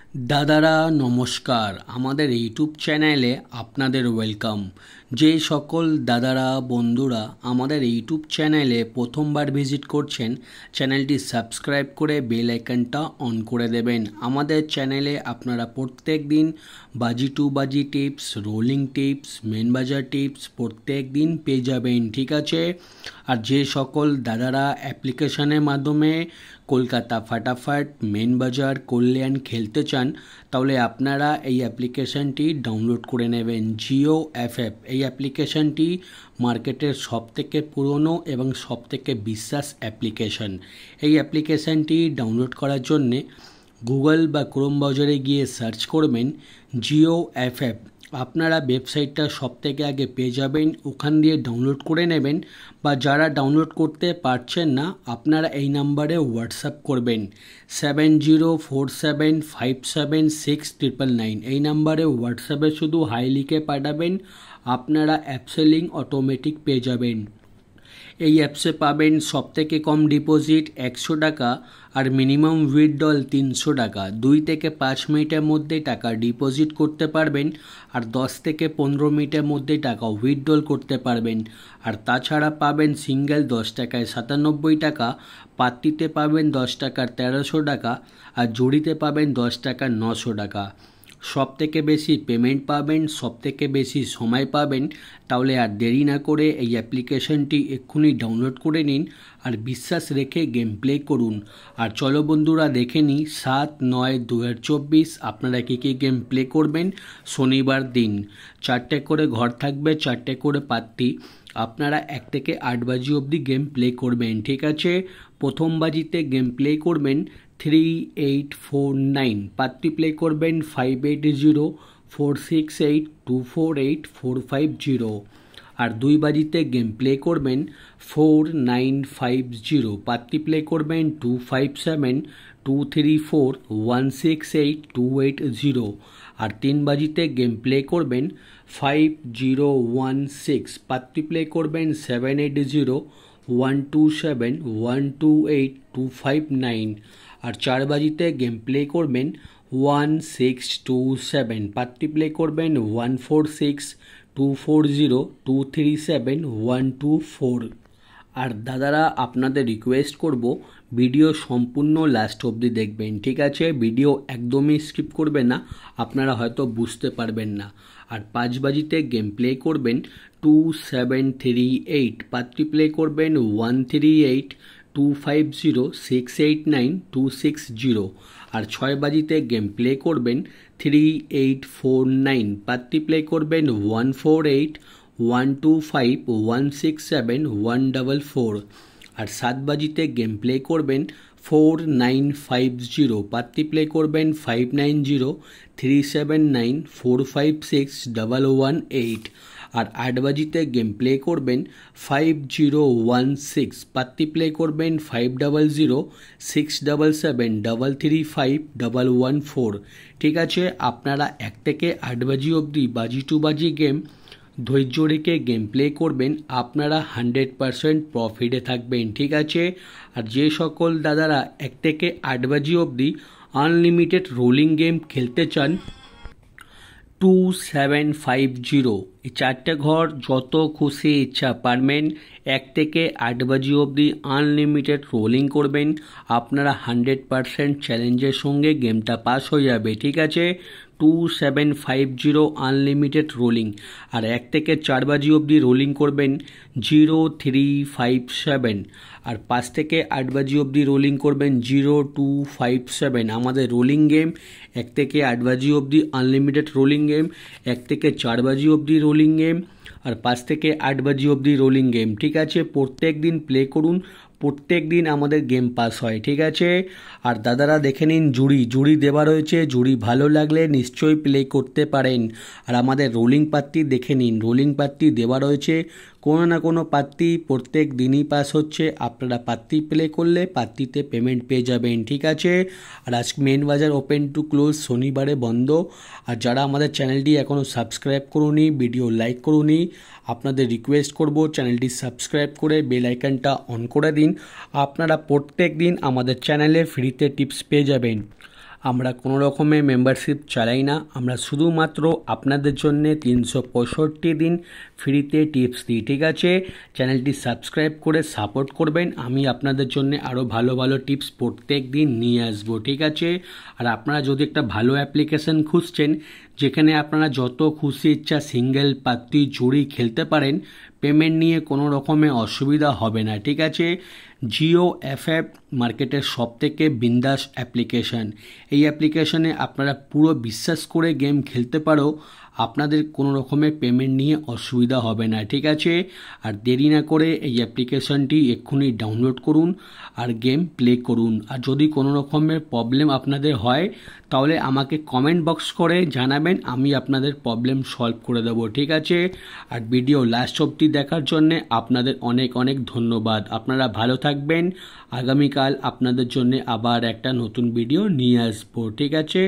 दादारा नमस्कार आमादेर यूट्यूब चैनेले आपनादेर वेलकाम। जे सकल दादारा बंधुरा आमादेर यूट्यूब चैनेले प्रथमबार भिजिट करछेन चैनलटी सबस्क्राइब करे बेल आइकनटा अन करे देबेन। आमादेर चैनेले आपनारा प्रत्येक दिन बाजी टू बाजी टिप्स, रोलिंग टिप्स, मेन बाजार टिप्स प्रत्येक दिन पेये जाबेन। ठीक आछे। और जे सकल दादारा অ্যাপ্লিকেশনের মাধ্যমে কলকাতা ফাটাফাট মেন বাজার কল্যাণ খেলতে চান তাহলে আপনারা এই অ্যাপ্লিকেশনটি ডাউনলোড করে নেবেন। জিও এফএফ এই অ্যাপ্লিকেশনটি মার্কেটের সবথেকে পুরনো এবং সবথেকে বিশ্বাস অ্যাপ্লিকেশন। এই অ্যাপ্লিকেশনটি ডাউনলোড করার জন্য গুগল বা ক্রোম ব্রাউজারে গিয়ে সার্চ করবেন জিও এফএফ। আপনারা ওয়েবসাইটটা সবথেকে আগে পেয়ে যাবেন, ওখান দিয়ে ডাউনলোড করে নেবেন। বা যারা ডাউনলোড করতে পারছেন না আপনারা এই নাম্বারে হোয়াটসঅ্যাপ করবেন 7047576999। এই নাম্বারে হোয়াটসঅ্যাপে শুধু হাই লিখে পাঠাবেন, আপনারা অ্যাপসে লিঙ্ক অটোমেটিক পেয়ে যাবেন। এই অ্যাপসে পাবেন সবথেকে কম ডিপোজিট 100 টাকা আর মিনিমাম উইথড্রল 300 টাকা। 2 থেকে 5 মিনিটের মধ্যে টাকা ডিপোজিট করতে পারবেন আর 10 থেকে 15 মিনিটের মধ্যে টাকা উইথড্রল করতে পারবেন। আর তাছাড়া পাবেন সিঙ্গেল 10 টাকায় 97 টাকা, পাত্তিতে পাবেন 10 টাকার 1300 টাকা আর জুড়িতে পাবেন 10 টাকার 900 টাকা। সবথেকে বেশি পেমেন্ট পাবেন, সবথেকে বেশি সময় পাবেন। তাহলে আর দেরি না করে এই অ্যাপ্লিকেশনটি এক্ষুনি ডাউনলোড করে নিন আর বিশ্বাস রেখে গেম প্লে করুন। আর চলো বন্ধুরা দেখে নিই 7/9/2024 আপনারা কী কী গেম প্লে করবেন। শনিবার দিন 4টে করে ঘর থাকবে, 4টে করে পাত্তি। আপনারা 1 থেকে 8 বাজি অবধি গেম প্লে করবেন। ঠিক আছে। প্রথম বাজিতে গেম প্লে করবেন 3849, পাত্তি প্লে করবেন 580468248450। আর 2 বাজিতে গেম প্লে করবেন 4950, পাত্তি প্লে করবেন 257234168280। আর 3 বাজিতে গেম প্লে করবেন 5016, পাত্তি প্লে করবেন 780127128259। আর 4 বাজিতে গেম প্লে করবেন 1627, পাত্তি প্লে করবেন 146240237124। আর দাদারা আপনাদের রিকোয়েস্ট করব ভিডিও সম্পূর্ণ লাস্ট অবধি দেখবেন। ঠিক আছে। ভিডিও একদমই স্কিপ করবেন না, আপনারা হয়তো বুঝতে পারবেন না। আর 5 বাজিতে গেম প্লে করবেন 2738, পাত্তি প্লে করবেন 138250689260। আর 6 বাজিতে গেম প্লে করবেন 3849, পাত্তি প্লে করবেন 148125167144। আর 7 বাজিতে গেম প্লে করবেন 4950, পাত্তি প্লে করবেন 590379456118। আর 8 বাজিতে গেম প্লে করবেন 5016, পাত্তি প্লে করবেন 500677335114। ঠিক আছে। আপনারা 1 থেকে 8 বাজি অবধি বাজি টু বাজি গেম ধৈর্য রেখে গেম প্লে করবেন, আপনারা 100% প্রফিটে থাকবেন। ঠিক আছে। আর যে সকল দাদারা 1 থেকে 8 বাজি অবধি আনলিমিটেড রোলিং গেম খেলতে চান 2750, এই 4টে ঘর যত খুশি ইচ্ছা পারবেন 1 থেকে 8 বাজি অবধি আনলিমিটেড রোলিং করবেন, আপনারা 100% চ্যালেঞ্জের সঙ্গে গেমটা পাস হয়ে যাবে। ঠিক আছে। 2750 আনলিমিটেড রোলিং। আর 1 থেকে 4 বাজি অবধি রোলিং করবেন 0357। আর 5 থেকে 8 বাজি অবধি রোলিং করবেন 0257। আমাদের রোলিং গেম 1 থেকে 8 বাজি অবধি আনলিমিটেড রোলিং গেম, 1 থেকে 4 বাজি অবধি রোলিং গেম আর 5 থেকে 8 বাজি অবধি রোলিং গেম। ঠিক আছে। প্রত্যেক দিন প্লে করুন, প্রত্যেক দিন আমাদের গেম পাস হয়। ঠিক আছে। আর দাদারা দেখে নিন জুড়ি দেওয়া রয়েছে, জুড়ি ভালো লাগলে নিশ্চয়ই প্লে করতে পারেন। আর আমাদের রোলিং পাত্তি দেখে নিন, রোলিং পাত্তি দেওয়া রয়েছে, কোনো না কোনো পাত্তি প্রত্যেক দিনই পাস হচ্ছে। আপনারা পাত্তি প্লে করলে পাত্তিতে পেমেন্ট পেয়ে যাবেন। ঠিক আছে। আর আজ মেন বাজার ওপেন টু ক্লোজ, শনিবারে বন্ধ। আর যারা আমাদের চ্যানেলটি এখনও সাবস্ক্রাইব করুনি, ভিডিও লাইক করুনি, আপনাদের রিকোয়েস্ট করব চ্যানেলটি সাবস্ক্রাইব করে বেল আইকনটা অন করে দিন। আপনারা প্রত্যেক দিন আমাদের চ্যানেলে ফ্রিতে টিপস পেয়ে যাবেন। আমরা কোনো রকমের মেম্বারশিপ চালাই না, আমরা শুধুমাত্র আপনাদের জন্য 365 দিন ফ্রিতে টিপস দিই। ঠিক আছে, চ্যানেলটি সাবস্ক্রাইব করে সাপোর্ট করবেন। আমি আপনাদের জন্য আরও ভালো ভালো টিপস প্রত্যেক দিন নিয়ে আসবো। ঠিক আছে, আর আপনারা যদি একটা ভালো অ্যাপ্লিকেশন খুঁজছেন যেখানে আপনারা যত খুশি ইচ্ছা সিঙ্গেল পাত্তি জুড়ি খেলতে পারেন, পেমেন্ট নিয়ে কোনো রকমের অসুবিধা হবে না। ঠিক আছে, জিও এফএফ মার্কেটের সবথেকে বিন্দাস অ্যাপ্লিকেশন। এই অ্যাপ্লিকেশনে আপনারা পুরো বিশ্বাস করে গেম খেলতে পারো, আপনাদের কোনো রকমের পেমেন্ট নিয়ে অসুবিধা হবে না। ঠিক আছে, আর দেরি না করে এই অ্যাপ্লিকেশনটি এক্ষুনি ডাউনলোড করুন আর গেম প্লে করুন। আর যদি কোনো রকমের প্রবলেম আপনাদের হয় তাহলে আমাকে কমেন্ট বক্স করে জানাবেন, আমি আপনাদের প্রবলেম সলভ করে দেবো। ঠিক আছে, আর ভিডিও লাস্ট অবধি দেখার জন্যে আপনাদের অনেক অনেক ধন্যবাদ। আপনারা ভালো থাকবেন। আগামীকাল আপনাদের জন্য আবার একটা নতুন ভিডিও নিয়ে আসবো। ঠিক আছে।